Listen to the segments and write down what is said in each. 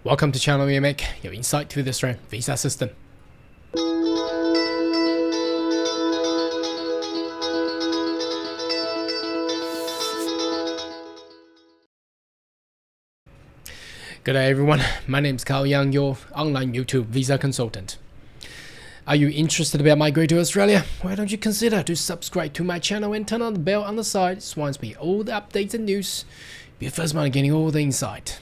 Welcome to channel where we make your insight to the Australian visa system. Good day everyone, my name is Carl Young, your online YouTube visa consultant. Are you interested about migrating to Australia? Why don't you consider to subscribe to my channel and turn on the bell on the side so once we all the updates and news, be the first one getting all the insight.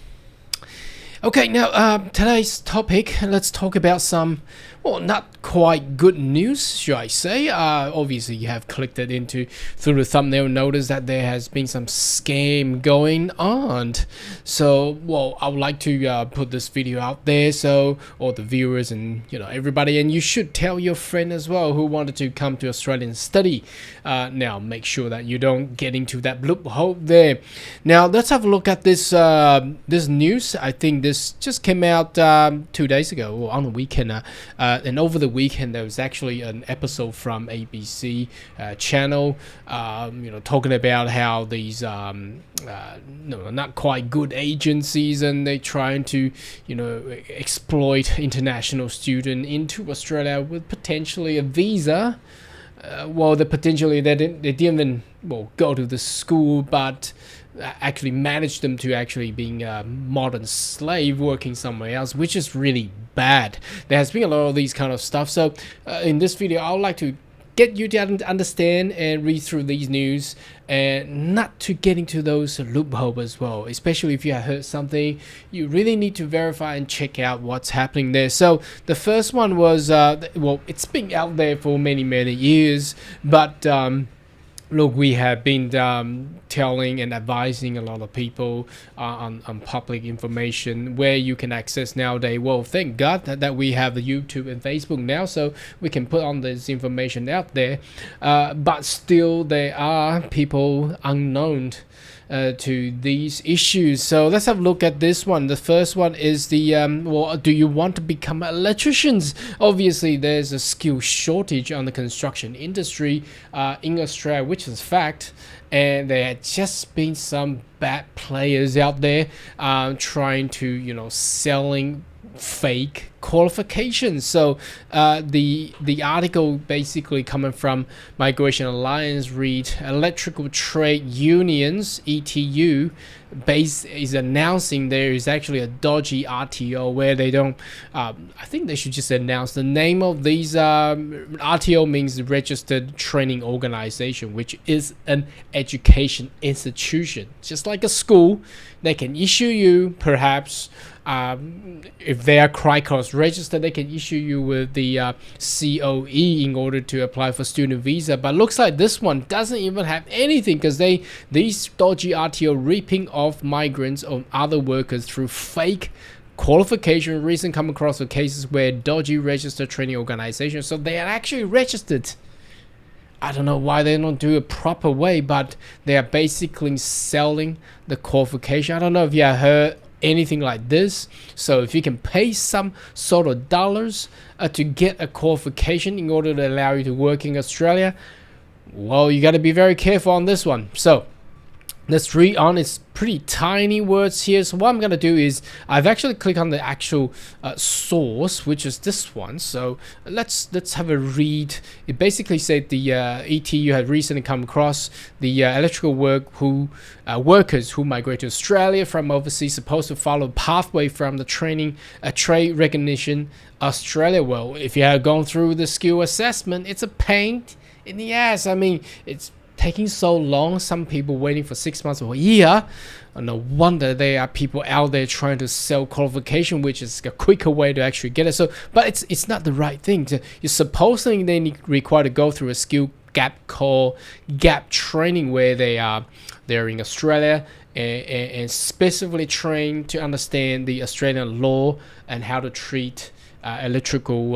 Okay, now today's topic, let's talk about some, well, not quite good news, should I say. Obviously, you have clicked it through the thumbnail, notice that there has been some scam going on. So, well, I would like to put this video out there so all the viewers and everybody, and you should tell your friend as well who wanted to come to Australia and study. Now, make sure that you don't get into that loophole there. Now, let's have a look at this this news. I think this just came out 2 days ago, or on the weekend, and over the weekend there was actually an episode from ABC channel, talking about how these not quite good agencies and they trying to exploit international student into Australia with potentially a visa. Well, they didn't even go to the school, but actually managed them to actually being a modern slave working somewhere else, which is really bad. There has been a lot of these kind of stuff. So in this video, I would like to get you to understand and read through these news and not to get into those loopholes as well. Especially if you have heard something, you really need to verify and check out what's happening there. So the first one was, well, it's been out there for many years, but look, we have been telling and advising a lot of people on public information where you can access nowadays. Well, thank God that we have the YouTube and Facebook now, so we can put on this information out there. But still, there are people unknown to these issues. So let's have a look at this one. The first one is the well, do you want to become electricians? Obviously there's a skill shortage on the construction industry in Australia, which is fact, and there had just been some bad players out there trying to selling fake qualifications. So the article basically coming from Migration Alliance read Electrical Trade Unions ETU is announcing there is actually a dodgy RTO where they don't I think they should just announce the name of these. RTO means Registered Training Organization, which is an education institution, just like a school. They can issue you perhaps if they are CRICOS registered, they can issue you with the COE in order to apply for student visa. But looks like this one doesn't even have anything, because these dodgy RTO ripping off migrants or other workers through fake qualification. Recently come across the cases where dodgy registered training organizations, so they are actually registered. I don't know why they don't do it proper way, but they are basically selling the qualification. I don't know if you have heard anything like this. So if you can pay some sort of dollars to get a qualification in order to allow you to work in Australia, well, you got to be very careful on this one. So let's read on. It's pretty tiny words here. So what I'm going to do is I've actually clicked on the actual source, which is this one. So let's have a read. It basically said the ETU had recently come across the electrical workers who migrate to Australia from overseas supposed to follow a pathway from the training trade recognition Australia. Well, if you have gone through the skill assessment, it's a pain in the ass. I mean, it's taking so long. Some people waiting for 6 months or a year. No wonder there are people out there trying to sell qualification, which is a quicker way to actually get it. So, but it's not the right thing. You're supposedly they required to go through a skill gap called gap training, where they're in Australia and specifically trained to understand the Australian law and how to treat electrical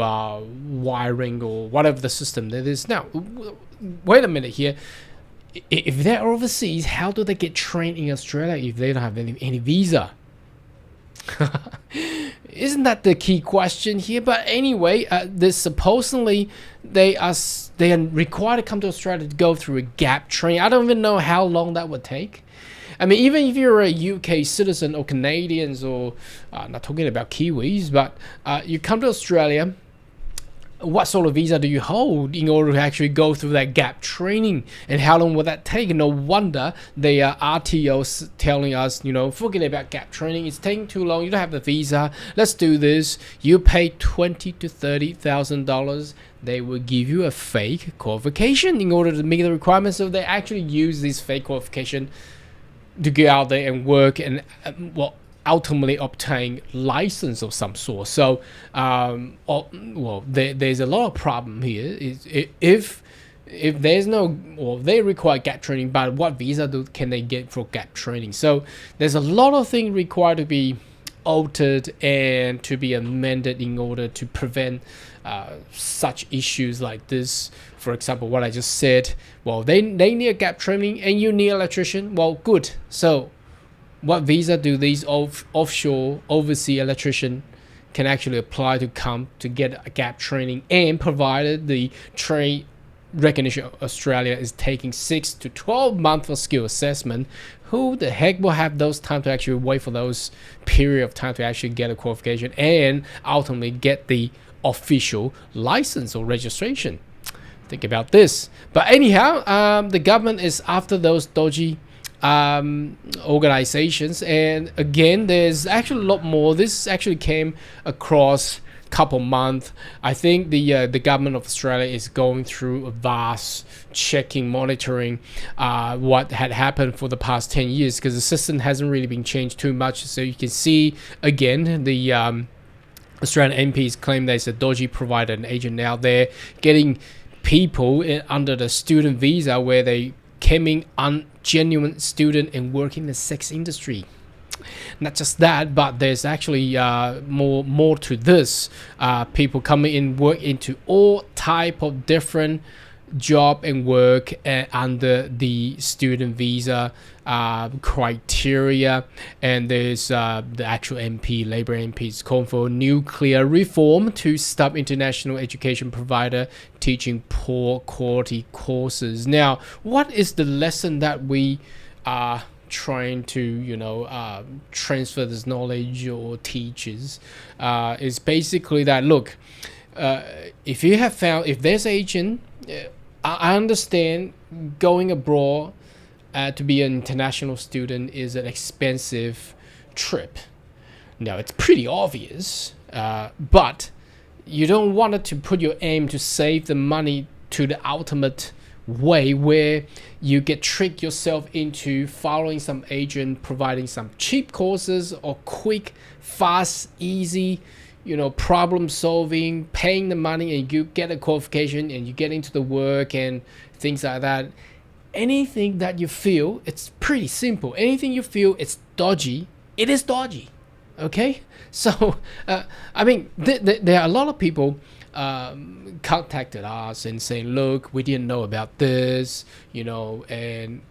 wiring or whatever the system that is. Now, wait a minute here. If they're overseas, how do they get trained in Australia if they don't have any visa? Isn't that the key question here? But anyway, supposedly they are required to come to Australia to go through a gap training. I don't even know how long that would take. I mean, even if you're a UK citizen or Canadians or not talking about Kiwis, but you come to Australia, what sort of visa do you hold in order to actually go through that gap training, and how long will that take? No wonder the RTOs telling us, forget about gap training, it's taking too long, you don't have the visa, let's do this. You pay $20,000 to $30,000, they will give you a fake qualification in order to meet the requirements. So they actually use this fake qualification to go out there and work and ultimately obtain license of some sort. So there's a lot of problem here. If there's no, or they require gap training, but what visa can they get for gap training? So there's a lot of things required to be altered and to be amended in order to prevent such issues like this. For example, what I just said, they need a gap training and you need an electrician. Well, good. So what visa do these offshore overseas electrician can actually apply to come to get a gap training, and provided the trade recognition of Australia is taking 6 to 12 months for skill assessment, who the heck will have those time to actually wait for those period of time to actually get a qualification and ultimately get the official license or registration? Think about this. But anyhow, the government is after those dodgy organizations, and again, there's actually a lot more. This actually came across couple months. I think the government of Australia is going through a vast checking, monitoring what had happened for the past 10 years, because the system hasn't really been changed too much. So you can see again the Australian MPs claim there's a dodgy provider and agent out there getting people under the student visa where they came in ungenuine student and work in the sex industry. Not just that, but there's actually more to this. People coming in, work into all type of different job and work under the student visa criteria. And there's the actual Labour MPs calling for nuclear reform to stop international education provider teaching poor quality courses. Now, what is the lesson that we are trying to transfer this knowledge or teaches? Is basically that, look, if there's agent, I understand going abroad to be an international student is an expensive trip. Now, it's pretty obvious, but you don't want it to put your aim to save the money to the ultimate way where you get tricked yourself into following some agent providing some cheap courses or quick, fast, easy, problem solving, paying the money, and you get a qualification and you get into the work and things like that. Anything that you feel it's pretty simple, anything you feel it's dodgy, it is dodgy. Okay, so I mean, there are a lot of people contacted us and saying, look, we didn't know about this, and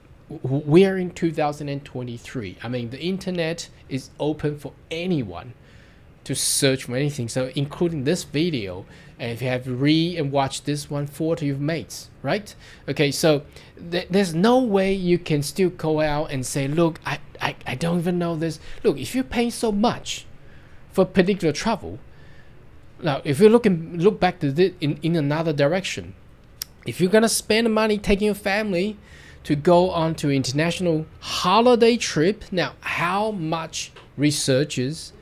we are in 2023. I mean, the internet is open for anyone to search for anything, so including this video. And if you have read and watched this one, forward to your mates, right? Okay, so there's no way you can still go out and say, look, I don't even know this. Look, if you're paying so much for particular travel, now if you look back to this in another direction, if you're gonna spend money taking your family to go on to international holiday trip, now how much researches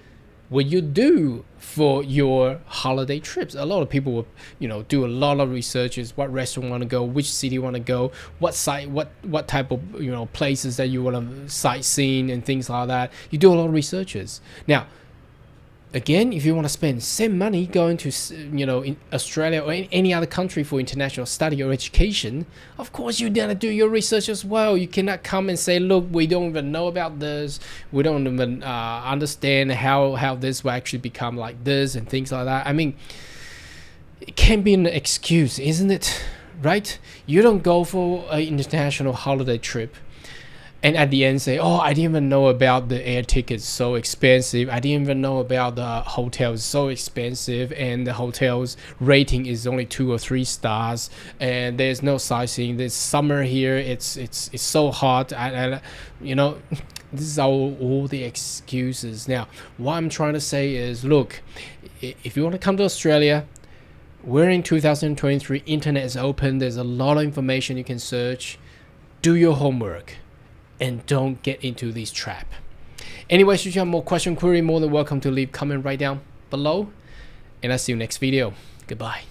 will you do for your holiday trips? A lot of people will do a lot of researches, what restaurant want to go, which city want to go, what site, what type of places that you want to sightseeing and things like that. You do a lot of researches. Now again, if you want to spend same money going to in Australia or in any other country for international study or education, of course you gotta do your research as well. You cannot come and say, look, we don't even know about this, we don't even understand how this will actually become like this and things like that. I mean, it can be an excuse, isn't it? Right? You don't go for an international holiday trip and at the end say, oh, I didn't even know about the air tickets so expensive, I didn't even know about the hotels so expensive, and the hotels rating is only 2 or 3 stars, and there's no sightseeing, there's summer here, it's so hot, and you know, this is all the excuses. Now what I'm trying to say is, look, if you want to come to Australia, we're in 2023, internet is open, there's a lot of information you can search. Do your homework and don't get into this trap. Anyway, should you have more question, query, more than welcome to leave comment right down below, and I'll see you next video. Goodbye.